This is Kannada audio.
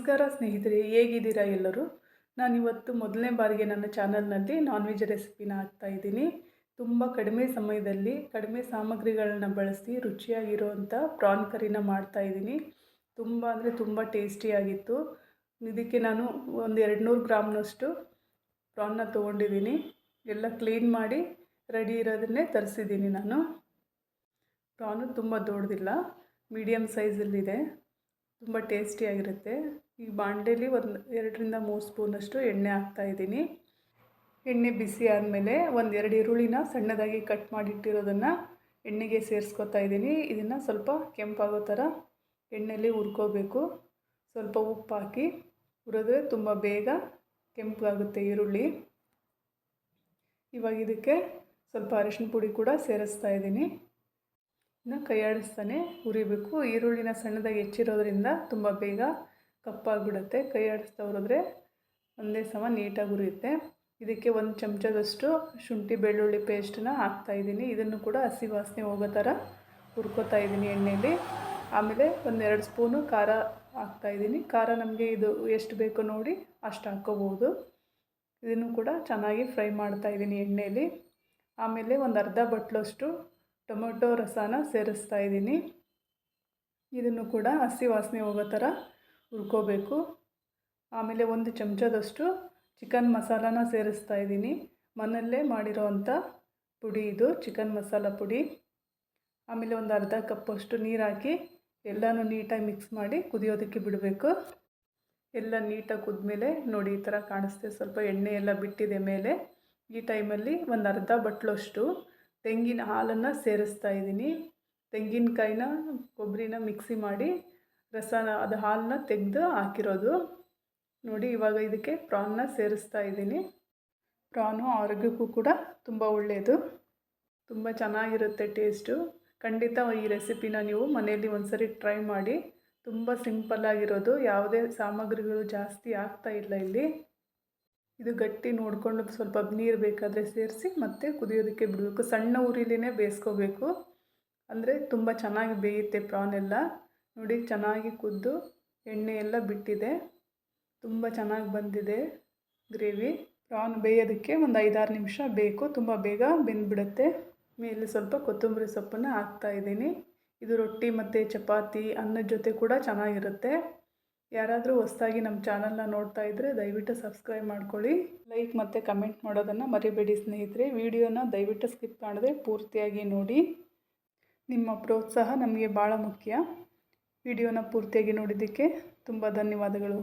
ನಮಸ್ಕಾರ ಸ್ನೇಹಿತರೆ, ಹೇಗಿದ್ದೀರಾ ಎಲ್ಲರೂ? ನಾನಿವತ್ತು ಮೊದಲನೇ ಬಾರಿಗೆ ನನ್ನ ಚಾನಲ್ನಲ್ಲಿ ನಾನ್ ವೆಜ್ ರೆಸಿಪಿನ ಹಾಕ್ತಾಯಿದ್ದೀನಿ. ತುಂಬ ಕಡಿಮೆ ಸಮಯದಲ್ಲಿ ಕಡಿಮೆ ಸಾಮಗ್ರಿಗಳನ್ನ ಬಳಸಿ ರುಚಿಯಾಗಿರುವಂಥ ಪ್ರಾನ್ ಕರಿನ ಮಾಡ್ತಾಯಿದ್ದೀನಿ. ತುಂಬ ಅಂದರೆ ತುಂಬ ಟೇಸ್ಟಿಯಾಗಿತ್ತು. ಇದಕ್ಕೆ ನಾನು ಒಂದು 200 ಗ್ರಾಮ್ನಷ್ಟು ಪ್ರಾನ್ನ ತೊಗೊಂಡಿದ್ದೀನಿ. ಎಲ್ಲ ಕ್ಲೀನ್ ಮಾಡಿ ರೆಡಿ ಇರೋದನ್ನೇ ತರಿಸಿದ್ದೀನಿ ನಾನು. ಪ್ರಾನು ತುಂಬ ದೊಡ್ಡದಿಲ್ಲ, ಮೀಡಿಯಮ್ ಸೈಜಲ್ಲಿದೆ. ತುಂಬ ಟೇಸ್ಟಿಯಾಗಿರುತ್ತೆ. ಈ ಬಾಣಲೆಯಲ್ಲಿ ಒಂದು 2ರಿಂದ 3 ಸ್ಪೂನಷ್ಟು ಎಣ್ಣೆ ಹಾಕ್ತಾಯಿದ್ದೀನಿ. ಎಣ್ಣೆ ಬಿಸಿ ಆದಮೇಲೆ ಒಂದು 2 ಈರುಳ್ಳಿನ ಸಣ್ಣದಾಗಿ ಕಟ್ ಮಾಡಿಟ್ಟಿರೋದನ್ನು ಎಣ್ಣೆಗೆ ಸೇರಿಸ್ಕೊತಾ ಇದ್ದೀನಿ. ಇದನ್ನು ಸ್ವಲ್ಪ ಕೆಂಪಾಗೋ ಥರ ಎಣ್ಣೆಯಲ್ಲಿ ಹುರ್ಕೋಬೇಕು. ಸ್ವಲ್ಪ ಉಪ್ಪು ಹಾಕಿ ಹುರಿದ್ರೆ ತುಂಬ ಬೇಗ ಕೆಂಪಾಗುತ್ತೆ ಈರುಳ್ಳಿ. ಇವಾಗ ಇದಕ್ಕೆ ಸ್ವಲ್ಪ ಅರಿಶಿನ ಪುಡಿ ಕೂಡ ಸೇರಿಸ್ತಾ ಇದ್ದೀನಿ. ಇನ್ನು ಕೈ ಆಡಿಸ್ತಾನೆ ಹುರಿಬೇಕು. ಈರುಳ್ಳಿನ ಸಣ್ಣದಾಗಿ ಹೆಚ್ಚಿರೋದ್ರಿಂದ ತುಂಬ ಬೇಗ ಕಪ್ಪಾಗಿಬಿಡುತ್ತೆ. ಕೈ ಆಡಿಸ್ತಾ ಹುರಿದ್ರೆ ಒಂದೇ ಸಮ ನೀಟಾಗಿ ಹುರಿಯುತ್ತೆ. ಇದಕ್ಕೆ 1 ಚಮಚದಷ್ಟು ಶುಂಠಿ ಬೆಳ್ಳುಳ್ಳಿ ಪೇಸ್ಟನ್ನ ಹಾಕ್ತಾಯಿದ್ದೀನಿ. ಇದನ್ನು ಕೂಡ ಹಸಿ ವಾಸನೆ ಹೋಗೋ ಥರ ಹುರ್ಕೋತಾ ಇದ್ದೀನಿ ಎಣ್ಣೆಯಲ್ಲಿ. ಆಮೇಲೆ 1-2 ಸ್ಪೂನು ಖಾರ ಹಾಕ್ತಾಯಿದ್ದೀನಿ. ಖಾರ ನಮಗೆ ಇದು ಎಷ್ಟು ಬೇಕೋ ನೋಡಿ ಅಷ್ಟು ಹಾಕ್ಕೋಬೋದು. ಇದನ್ನು ಕೂಡ ಚೆನ್ನಾಗಿ ಫ್ರೈ ಮಾಡ್ತಾಯಿದ್ದೀನಿ ಎಣ್ಣೆಯಲ್ಲಿ. ಆಮೇಲೆ ಒಂದು ಅರ್ಧ ಬಟ್ಲಷ್ಟು ಟೊಮೊಟೊ ರಸನ ಸೇರಿಸ್ತಾ ಇದ್ದೀನಿ. ಇದನ್ನು ಕೂಡ ಹಸಿ ವಾಸನೆ ಹೋಗೋ ಥರ ಹುರ್ಕೋಬೇಕು. ಆಮೇಲೆ 1 ಚಮಚದಷ್ಟು ಚಿಕನ್ ಮಸಾಲಾನ ಸೇರಿಸ್ತಾ ಇದ್ದೀನಿ. ಮನೆಯಲ್ಲೇ ಮಾಡಿರೋವಂಥ ಪುಡಿ ಇದು, ಚಿಕನ್ ಮಸಾಲ ಪುಡಿ. ಆಮೇಲೆ ಒಂದು ಅರ್ಧ ಕಪ್ಪಷ್ಟು ನೀರು ಹಾಕಿ ಎಲ್ಲನೂ ನೀಟಾಗಿ ಮಿಕ್ಸ್ ಮಾಡಿ ಕುದಿಯೋದಕ್ಕೆ ಬಿಡಬೇಕು. ಎಲ್ಲ ನೀಟಾಗಿ ಕುದ್ಮೇಲೆ ನೋಡಿ ಈ ಥರ ಕಾಣಿಸ್ತೆ, ಸ್ವಲ್ಪ ಎಣ್ಣೆ ಎಲ್ಲ ಬಿಟ್ಟಿದೆ ಮೇಲೆ. ಈ ಟೈಮಲ್ಲಿ ಒಂದು ಅರ್ಧ ಬಟ್ಲಷ್ಟು ತೆಂಗಿನ ಹಾಲನ್ನು ಸೇರಿಸ್ತಾ ಇದ್ದೀನಿ. ತೆಂಗಿನಕಾಯಿನ ಕೊಬ್ಬರಿನ ಮಿಕ್ಸಿ ಮಾಡಿ ರಸನ ಅದು ಹಾಲನ್ನ ತೆಗೆದು ಹಾಕಿರೋದು ನೋಡಿ. ಇವಾಗ ಇದಕ್ಕೆ ಪ್ರಾನ್ನ ಸೇರಿಸ್ತಾ ಇದ್ದೀನಿ. ಪ್ರಾನು ಆರೋಗ್ಯಕ್ಕೂ ಕೂಡ ತುಂಬ ಒಳ್ಳೆಯದು, ತುಂಬ ಚೆನ್ನಾಗಿರುತ್ತೆ ಟೇಸ್ಟು. ಖಂಡಿತ ಈ ರೆಸಿಪಿನ ನೀವು ಮನೆಯಲ್ಲಿ ಒಂದ್ಸರಿ ಟ್ರೈ ಮಾಡಿ. ತುಂಬ ಸಿಂಪಲ್ಲಾಗಿರೋದು, ಯಾವುದೇ ಸಾಮಗ್ರಿಗಳು ಜಾಸ್ತಿ ಆಗ್ತಾ ಇಲ್ಲ ಇಲ್ಲಿ. ಇದು ಗಟ್ಟಿ ನೋಡಿಕೊಂಡು ಸ್ವಲ್ಪ ನೀರು ಬೇಕಾದರೆ ಸೇರಿಸಿ ಮತ್ತೆ ಕುದಿಯೋದಕ್ಕೆ ಬಿಡಬೇಕು. ಸಣ್ಣ ಉರಿಲೇ ಬೇಯಿಸ್ಕೋಬೇಕು, ಅಂದರೆ ತುಂಬ ಚೆನ್ನಾಗಿ ಬೇಯುತ್ತೆ ಪ್ರಾನ್ ಎಲ್ಲ. ನೋಡಿ ಚೆನ್ನಾಗಿ ಕುದ್ದು ಎಣ್ಣೆ ಎಲ್ಲ ಬಿಟ್ಟಿದೆ, ತುಂಬ ಚೆನ್ನಾಗಿ ಬಂದಿದೆ ಗ್ರೇವಿ. ಪ್ರಾನ್ ಬೇಯೋದಕ್ಕೆ ಒಂದು 5-6 ನಿಮಿಷ ಬೇಕು, ತುಂಬ ಬೇಗ ಬೆಂದುಬಿಡುತ್ತೆ. ಮೇಲೆ ಸ್ವಲ್ಪ ಕೊತ್ತಂಬರಿ ಸೊಪ್ಪನ್ನು ಹಾಕ್ತಾಯಿದ್ದೀನಿ. ಇದು ರೊಟ್ಟಿ ಮತ್ತು ಚಪಾತಿ ಅನ್ನದ ಜೊತೆ ಕೂಡ ಚೆನ್ನಾಗಿರುತ್ತೆ. ಯಾರಾದರೂ ಹೊಸದಾಗಿ ನಮ್ಮ ಚಾನಲ್ನ ನೋಡ್ತಾ ಇದ್ದರೆ ದಯವಿಟ್ಟು ಸಬ್ಸ್ಕ್ರೈಬ್ ಮಾಡ್ಕೊಳ್ಳಿ. ಲೈಕ್ ಮತ್ತು ಕಮೆಂಟ್ ಮಾಡೋದನ್ನು ಮರಿಬೇಡಿ ಸ್ನೇಹಿತರೆ. ವಿಡಿಯೋನ ದಯವಿಟ್ಟು ಸ್ಕಿಪ್ ಮಾಡದೆ ಪೂರ್ತಿಯಾಗಿ ನೋಡಿ. ನಿಮ್ಮ ಪ್ರೋತ್ಸಾಹ ನಮಗೆ ಭಾಳ ಮುಖ್ಯ. ವಿಡಿಯೋನ ಪೂರ್ತಿಯಾಗಿ ನೋಡಿದ್ದಕ್ಕೆ ತುಂಬ ಧನ್ಯವಾದಗಳು.